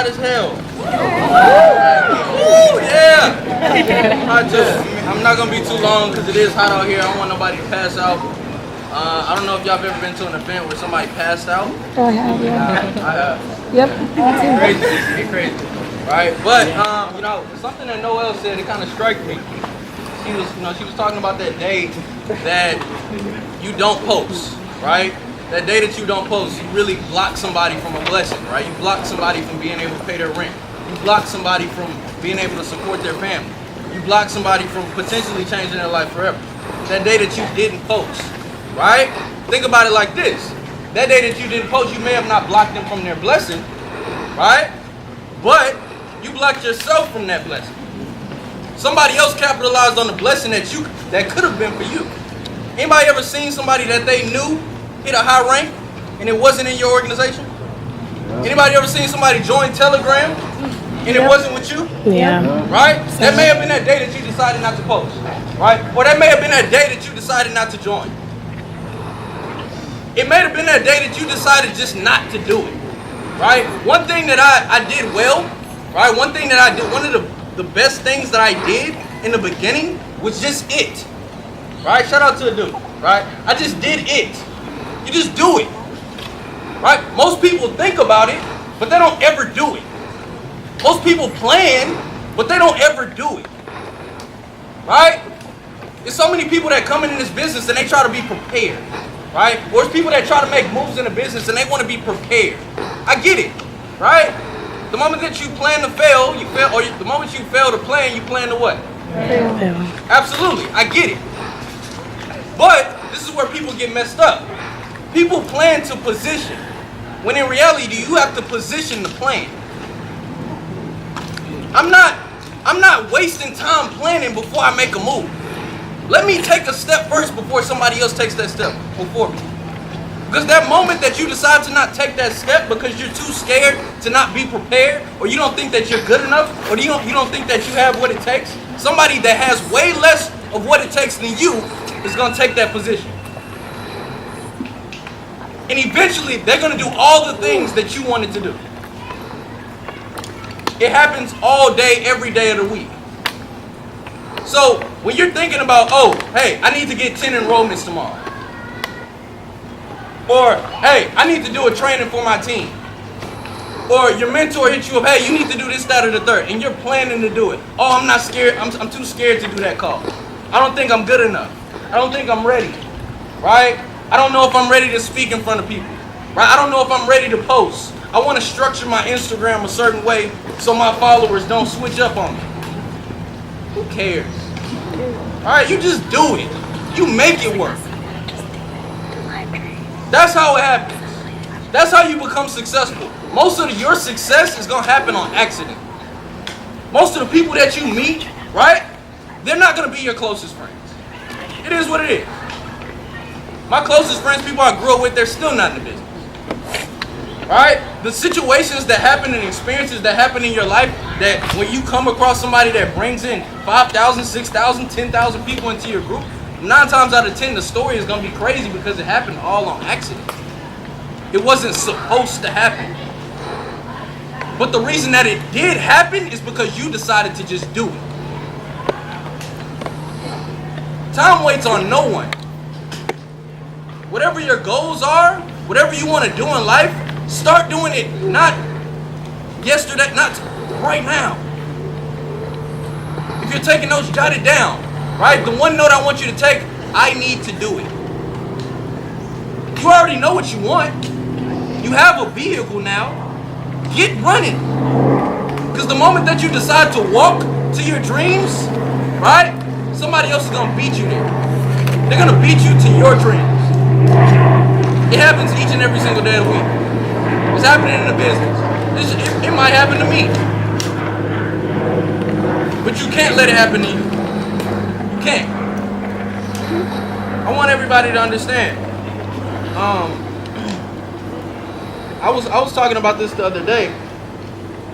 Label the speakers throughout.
Speaker 1: hot as hell. Ooh, yeah. I'm not gonna be too long because it is hot out here. I don't want nobody to pass out. I don't know if y'all have ever been to an event where somebody passed out.
Speaker 2: I have, yeah.
Speaker 1: I have.
Speaker 2: Yep.
Speaker 1: Crazy, crazy. Right? But you know, something that Noelle said, it kind of struck me. She was talking about that day that you don't post, right? That day that you don't post, you really block somebody from a blessing, right? You block somebody from being able to pay their rent. You block somebody from being able to support their family. You block somebody from potentially changing their life forever. That day that you didn't post, right? Think about it like this. That day that you didn't post, you may have not blocked them from their blessing, right? But you blocked yourself from that blessing. Somebody else capitalized on the blessing that could have been for you. Anybody ever seen somebody that they knew hit a high rank and it wasn't in your organization? Anybody ever seen somebody join Telegram and it wasn't with you?
Speaker 2: Yeah.
Speaker 1: Right? That may have been that day that you decided not to post, right? Or that may have been that day that you decided not to join. It may have been that day that you decided just not to do it, right? One thing that I did well, right? One thing that I did, one of the best things that I did in the beginning was just it, right? Shout out to the dude, right? I just did it. You just do it, right? Most people think about it, but they don't ever do it. Most people plan, but they don't ever do it, right? There's so many people that come in this business and they try to be prepared, right? Or there's people that try to make moves in the business and they want to be prepared. I get it, right? The moment that you plan to fail, you fail, or the moment you fail to plan, you plan to what?
Speaker 2: Fail.
Speaker 1: Absolutely, I get it. But this is where people get messed up. People plan to position, when in reality, you have to position the plan. I'm not wasting time planning before I make a move. Let me take a step first before somebody else takes that step before me. Because that moment that you decide to not take that step because you're too scared to not be prepared, or you don't think that you're good enough, or you don't think that you have what it takes, somebody that has way less of what it takes than you is going to take that position. And eventually, they're going to do all the things that you wanted to do. It happens all day, every day of the week. So, when you're thinking about, oh, hey, I need to get 10 enrollments tomorrow. Or, hey, I need to do a training for my team. Or your mentor hits you up, hey, you need to do this, that, or the third. And you're planning to do it. Oh, I'm not scared. I'm too scared to do that call. I don't think I'm good enough. I don't think I'm ready. Right? I don't know if I'm ready to speak in front of people. Right? I don't know if I'm ready to post. I want to structure my Instagram a certain way so my followers don't switch up on me. Who cares? Alright, you just do it. You make it work. That's how it happens. That's how you become successful. Most of your success is going to happen on accident. Most of the people that you meet, right, they're not going to be your closest friends. It is what it is. My closest friends, people I grew up with, they're still not in the business. Right? The situations that happen and experiences that happen in your life, that when you come across somebody that brings in 5,000, 6,000, 10,000 people into your group, 9 times out of 10, the story is going to be crazy because it happened all on accident. It wasn't supposed to happen. But the reason that it did happen is because you decided to just do it. Time waits on no one. Whatever your goals are, whatever you want to do in life, start doing it not yesterday, not right now. If you're taking notes, jot it down. Right? The one note I want you to take, I need to do it. You already know what you want. You have a vehicle now. Get running. Because the moment that you decide to walk to your dreams, right? Somebody else is going to beat you there. They're going to beat you to your dreams. It happens each and every single day of the week. It's happening in the business. It might happen to me. But you can't let it happen to you. You can't. I want everybody to understand. I was talking about this the other day.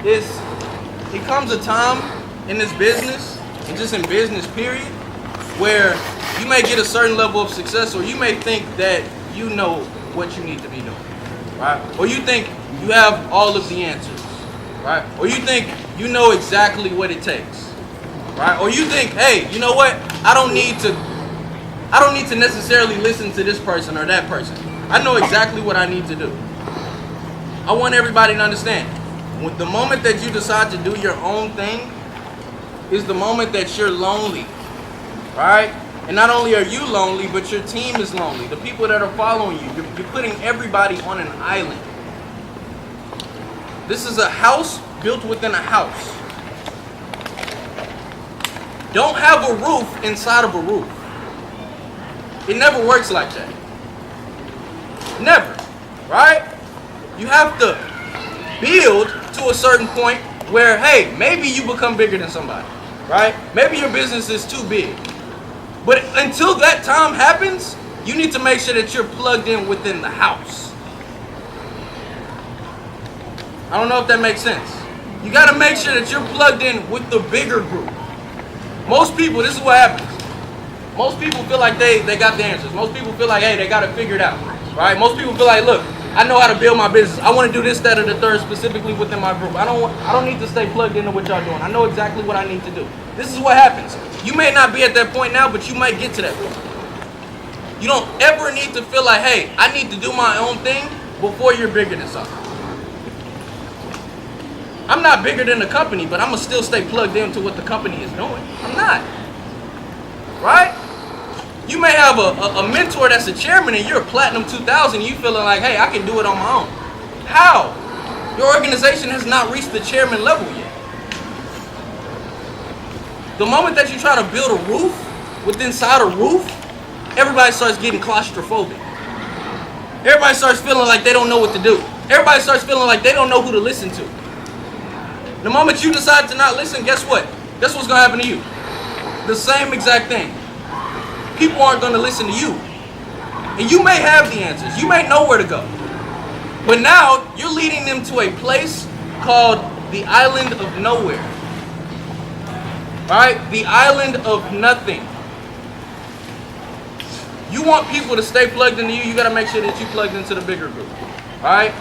Speaker 1: It comes a time in this business, and just in business period, where you may get a certain level of success, or you may think that you know what you need to be doing, right? Or you think you have all of the answers, right? Or you think you know exactly what it takes, right? Or you think, hey, you know what? I don't need to necessarily listen to this person or that person. I know exactly what I need to do. I want everybody to understand. The moment that you decide to do your own thing is the moment that you're lonely, right? And not only are you lonely, but your team is lonely. The people that are following you, you're putting everybody on an island. This is a house built within a house. Don't have a roof inside of a roof. It never works like that. Never, right? You have to build to a certain point where, hey, maybe you become bigger than somebody, right? Maybe your business is too big. But until that time happens, you need to make sure that you're plugged in within the house. I don't know if that makes sense. You got to make sure that you're plugged in with the bigger group. Most people, this is what happens. Most people feel like they got the answers. Most people feel like, hey, they got to figure it out, right? Most people feel like, look, I know how to build my business. I want to do this, that, or the third specifically within my group. I don't need to stay plugged into what y'all doing. I know exactly what I need to do. This is what happens. You may not be at that point now, but you might get to that point. You don't ever need to feel like, hey, I need to do my own thing before you're bigger than something. I'm not bigger than the company, but I'm going to still stay plugged into what the company is doing. I'm not. Right? You may have a mentor that's a chairman and you're a Platinum 2000 and you feeling like, hey, I can do it on my own. How? Your organization has not reached the chairman level yet. The moment that you try to build a roof inside a roof, everybody starts getting claustrophobic. Everybody starts feeling like they don't know what to do. Everybody starts feeling like they don't know who to listen to. The moment you decide to not listen, guess what? Guess what's going to happen to you? The same exact thing. People aren't going to listen to you. And you may have the answers. You may know where to go. But now you're leading them to a place called the island of nowhere. Right? The island of nothing. You want people to stay plugged into you, you got to make sure that you're plugged into the bigger group. Right?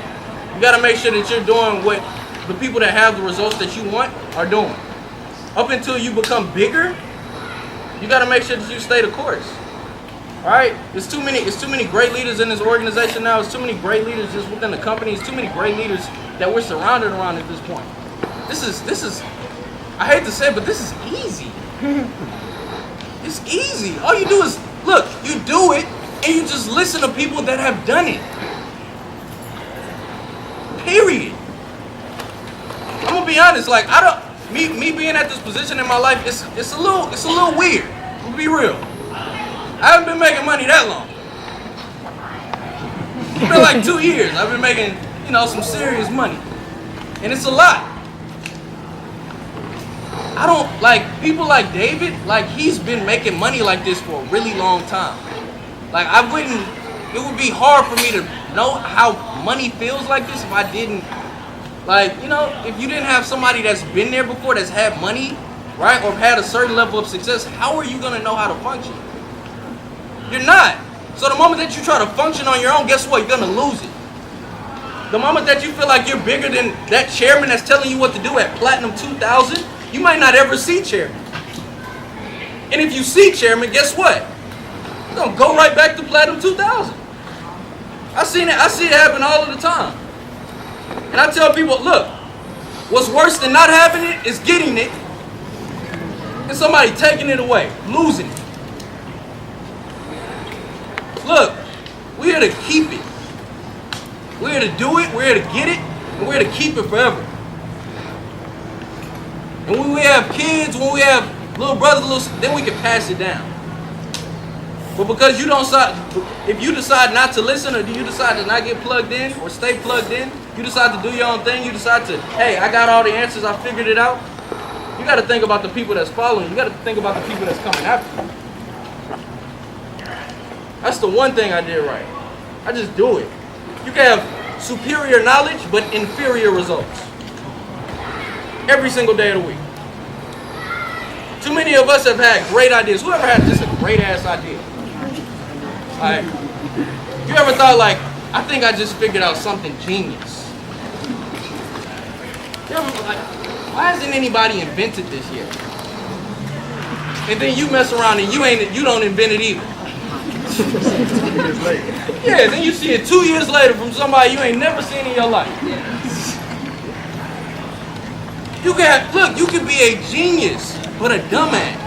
Speaker 1: You got to make sure that you're doing what the people that have the results that you want are doing. Up until you become bigger, you got to make sure that you stay the course. Right? There's too many great leaders in this organization now. There's too many great leaders just within the company. There's too many great leaders that we're surrounded around at this point. This is I hate to say it, but this is easy. It's easy. All you do is, look, you do it and you just listen to people that have done it. Period. I'm gonna be honest, like me being at this position in my life, it's a little weird. I'm gonna be real. I haven't been making money that long. It's been like 2 years. I've been making, some serious money. And it's a lot. I don't like people like David, like he's been making money like this for a really long time. Like it would be hard for me to know how money feels like this if I didn't, if you didn't have somebody that's been there before, that's had money, right, or had a certain level of success, how are you gonna know how to function? You're not. So the moment that you try to function on your own, guess what? You're gonna lose it. The moment that you feel like you're bigger than that chairman that's telling you what to do at Platinum 2000, you might not ever see chairman. And if you see chairman, guess what? You're gonna go right back to Platinum 2000. I see it happen all of the time. And I tell people, look, what's worse than not having it is getting it and somebody taking it away, losing it. Look, we're here to keep it. We're here to do it, we're here to get it, and we're here to keep it forever. And when we have kids, when we have little brothers, then we can pass it down. But because if you decide not to listen, or you decide to not get plugged in or stay plugged in, you decide to do your own thing, you decide to, hey, I got all the answers, I figured it out. You got to think about the people that's following. You got to think about the people that's coming after you. That's the one thing I did right. I just do it. You can have superior knowledge, but inferior results. Every single day of the week. Too many of us have had great ideas. Whoever had just a great ass idea? Like, you ever thought like, I think I just figured out something genius. Like, why hasn't anybody invented this yet? And then you mess around and you don't invent it either. Yeah, then you see it 2 years later from somebody you ain't never seen in your life. You can be a genius, but a dumbass.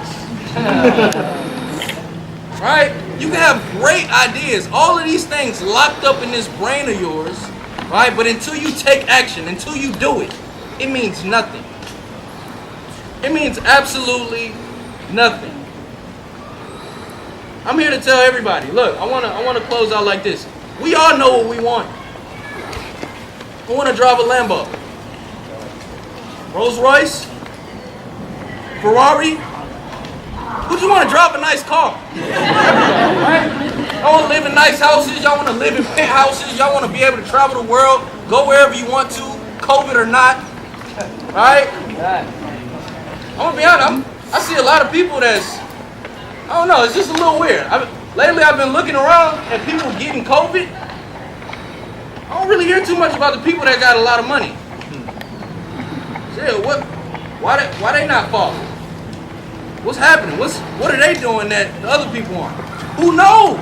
Speaker 1: Right? You can have great ideas, all of these things locked up in this brain of yours, right? But until you take action, until you do it, it means nothing. It means absolutely nothing. I'm here to tell everybody, look, I wanna close out like this. We all know what we want. I wanna drive a Lambo. Rolls Royce? Ferrari? Who'd you want to drive a nice car? Right? Y'all want to live in nice houses. Y'all want to live in penthouses. Y'all want to be able to travel the world, go wherever you want to, COVID or not. Right? I'm going to be honest. I see a lot of people that's, I don't know, it's just a little weird. Lately I've been looking around at people getting COVID. I don't really hear too much about the people that got a lot of money. Yeah, why they not falling? What's happening? What are they doing that the other people aren't? Who knows?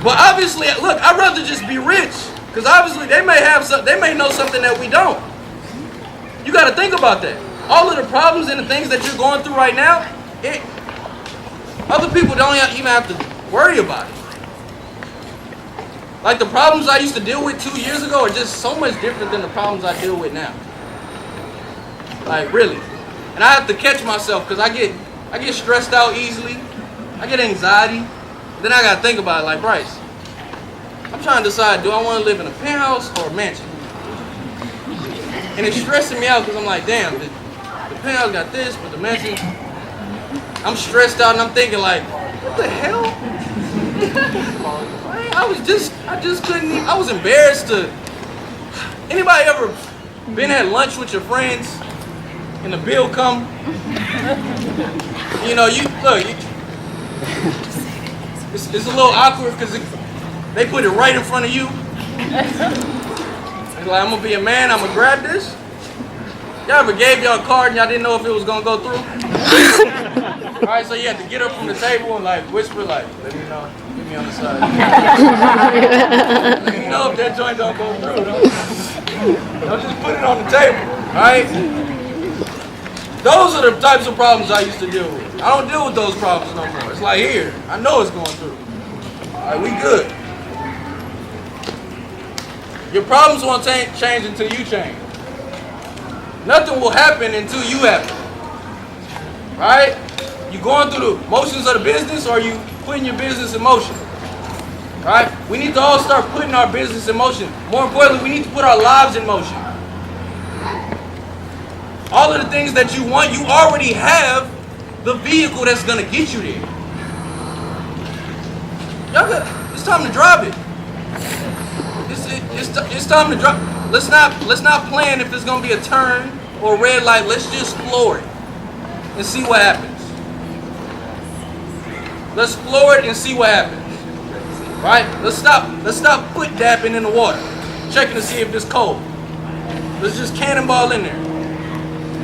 Speaker 1: But obviously, look, I'd rather just be rich, because obviously they may know something that we don't. You got to think about that. All of the problems and the things that you're going through right now, other people don't even have to worry about it. Like the problems I used to deal with 2 years ago are just so much different than the problems I deal with now. Like really. And I have to catch myself because I get stressed out easily. I get anxiety. Then I gotta think about it like, Bryce, I'm trying to decide, do I want to live in a penthouse or a mansion? And it's stressing me out because I'm like, damn, the penthouse got this, but the mansion, I'm stressed out and I'm thinking like, what the hell? I just couldn't even, I was embarrassed to. Anybody ever been at lunch with your friends and the bill come? You know, it's a little awkward because they put it right in front of you. It's like, I'm gonna be a man, I'm gonna grab this. Y'all ever gave y'all a card and y'all didn't know if it was gonna go through? Alright, so you had to get up from the table and like whisper like, let me know, get me on the side. Let me know if that joint don't go through. Don't just put it on the table, alright? Those are the types of problems I used to deal with. I don't deal with those problems no more. It's like here, I know it's going through. Alright, we good. Your problems won't change until you change. Nothing will happen until you happen. Right? You going through the motions of the business or you putting your business in motion? Right? We need to all start putting our business in motion. More importantly, we need to put our lives in motion. All of the things that you want, you already have the vehicle that's gonna get you there. It's time to drive it. It's time to drive. Let's not plan if it's gonna be a turn or a red light. Let's just floor it and see what happens. Let's floor it and see what happens. Right? Let's stop foot dapping in the water, checking to see if it's cold. Let's just cannonball in there.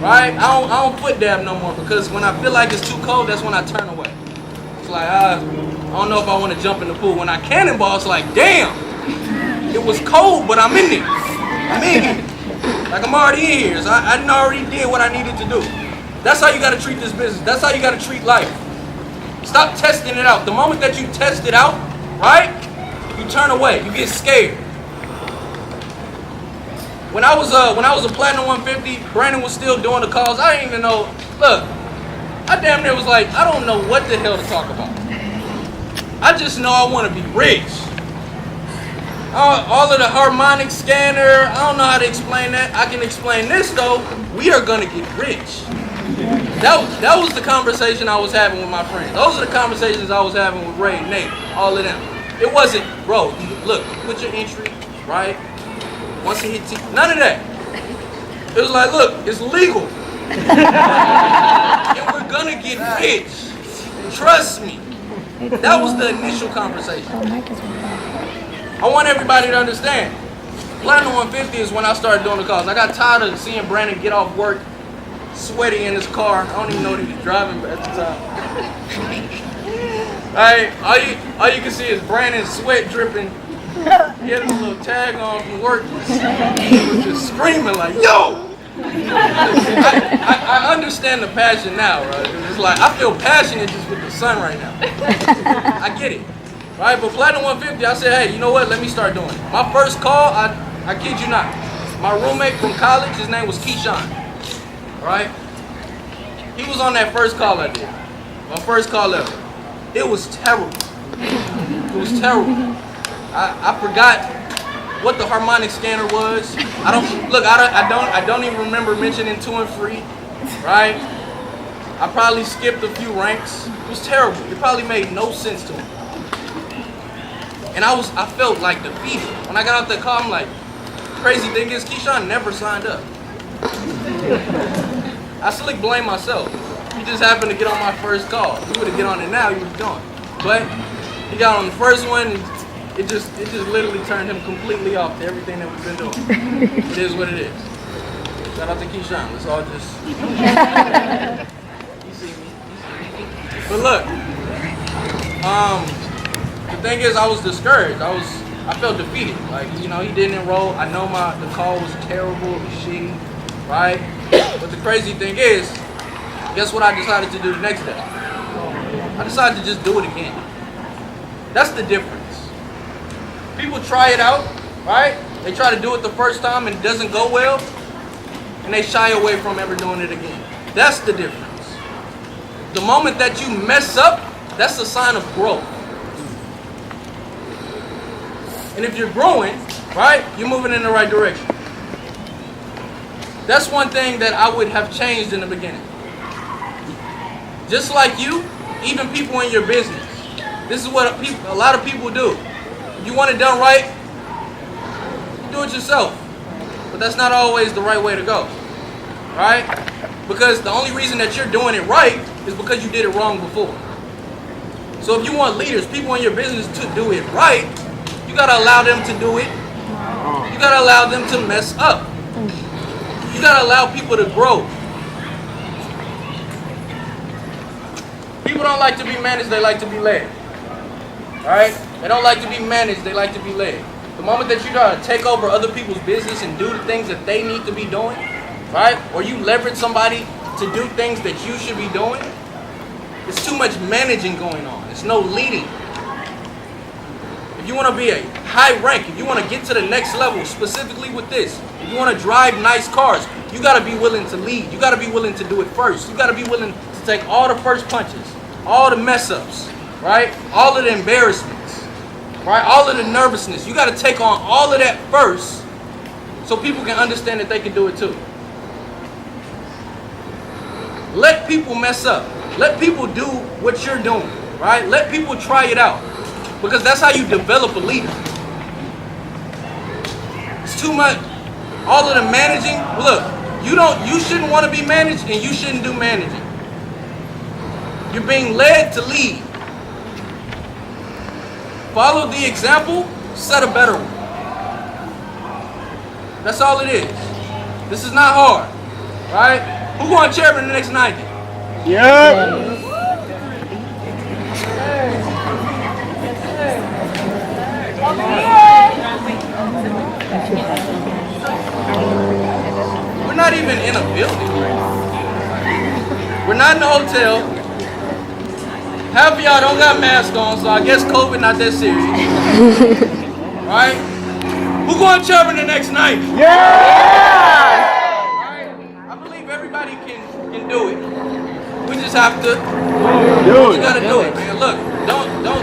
Speaker 1: Right? I don't foot dab no more because when I feel like it's too cold, that's when I turn away. It's like I don't know if I want to jump in the pool. When I cannonball, it's like, damn, it was cold, but I'm in there. I'm in here. Like I'm already in here. So I already did what I needed to do. That's how you got to treat this business. That's how you got to treat life. Stop testing it out. The moment that you test it out, right, you turn away. You get scared. When I was a Platinum 150, Brandon was still doing the calls. I didn't even know. Look, I damn near was like, I don't know what the hell to talk about. I just know I want to be rich. All of the harmonic scanner, I don't know how to explain that. I can explain this though. We are gonna get rich. That was the conversation I was having with my friends. Those are the conversations I was having with Ray, Nate, all of them. It wasn't, bro, look, put your entry, right? Once it hits, none of that. It was like, look, it's legal. And we're gonna get rich. Trust me. That was the initial conversation. I want everybody to understand. Platinum 150 is when I started doing the calls. I got tired of seeing Brandon get off work, sweaty in his car. I don't even know what he was driving at the time. All you can see is Brandon's sweat dripping. He had a little tag on from work. He was just screaming like, yo! I understand the passion now, right? It's like, I feel passionate just with the sun right now. I get it, right? But Platinum 150, I said, hey, you know what? Let me start doing it. My first call, I kid you not, my roommate from college, his name was Keyshawn, right? He was on that first call I did. My first call ever. It was terrible. It was terrible. I forgot what the harmonic scanner was. I don't even remember mentioning 2 and free, right? I probably skipped a few ranks. It was terrible. It probably made no sense to him. And I felt like defeated. When I got out that call, I'm like, crazy thing is Keyshawn never signed up. I still blame myself. He just happened to get on my first call. If he would have get on it now, he would have gone. But he got on the first one. It just literally turned him completely off to everything that we've been doing. It is what it is. Shout out to Keyshawn. Let's all just. You see me. But look, the thing is, I was discouraged. I felt defeated. Like, you know, he didn't enroll. I know the call was terrible, it was shitty, right? But the crazy thing is, guess what I decided to do the next day? I decided to just do it again. That's the difference. People try it out, right? They try to do it the first time and it doesn't go well, and they shy away from ever doing it again. That's the difference. The moment that you mess up, that's a sign of growth. And if you're growing, right, you're moving in the right direction. That's one thing that I would have changed in the beginning. Just like you, even people in your business. This is what a lot of people do. If you want it done right, do it yourself. But that's not always the right way to go, right? Because the only reason that you're doing it right is because you did it wrong before. So if you want leaders, people in your business to do it right, you gotta allow them to do it. You gotta allow them to mess up. You gotta allow people to grow. People don't like to be managed, they like to be led. Alright? They don't like to be managed, they like to be led. The moment that you try to take over other people's business and do the things that they need to be doing, right? Or you leverage somebody to do things that you should be doing, it's too much managing going on. It's no leading. If you want to be a high rank, if you want to get to the next level, specifically with this, if you want to drive nice cars, you got to be willing to lead. You got to be willing to do it first. You got to be willing to take all the first punches, all the mess ups, right? All of the embarrassments, right? All of the nervousness. You got to take on all of that first so people can understand that they can do it too. Let people mess up. Let people do what you're doing, right? Let people try it out. Because that's how you develop a leader. It's too much. All of the managing. Look, you shouldn't want to be managed and you shouldn't do managing. You're being led to lead. Follow the example, set a better one. That's all it is. This is not hard, right? Who going chairman in the next 90?
Speaker 3: Yeah.
Speaker 1: We're not even in a building. We're not in a hotel. Half of y'all don't got masks on, so I guess COVID not that serious. Right? Who going chairman the next night?
Speaker 3: Yeah.
Speaker 1: Right? I believe everybody can do it. We just have to. You gotta do it, man. Look,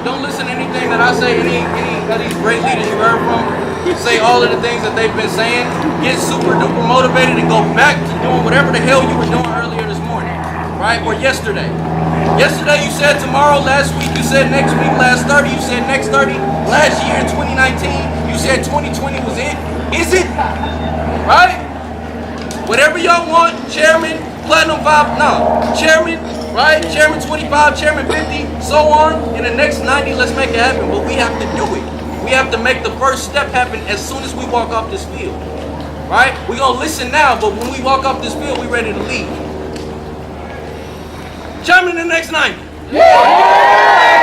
Speaker 1: don't listen to anything that I say. Any of these great leaders you heard from say all of the things that they've been saying. Get super duper motivated and go back to doing whatever the hell you were doing earlier this morning, right? Or yesterday. Yesterday you said tomorrow. Last week you said next week. Last 30 you said next 30. Last year in 2019 you said 2020 was it. Is it? Right? Whatever y'all want, chairman. Platinum 5, no, chairman, right? Chairman 25, chairman 50, so on. In the next 90, let's make it happen. But we have to do it. we have to make the first step happen as soon as we walk off this field. Right? We're going to listen now, but when we walk off this field, we're ready to lead. Chime in the next 90.